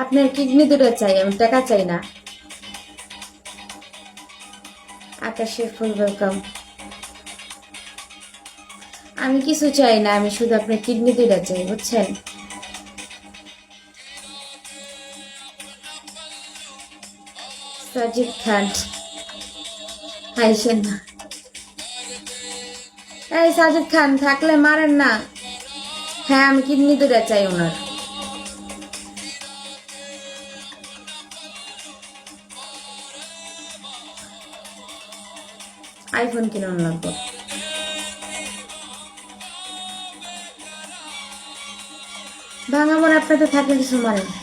আপনার কিডনি দুটো চাই, আমি টাকা চাই না। আকাশের ফুল ওয়েলকাম। আমি কিছু চাই না, আমি শুধু আপনার কিডনি দুটো চাই, বুঝছেন? সাজিদ খান হাইসেন না। এই সাজিদ খান থাকলে মারেন না। হ্যাঁ, আমি কিডনি দুটো চাই ওনার। আইফোন কিনুন লাগবে। ভাঙা মনে আপনাদের থাকলে কিছু মারেন।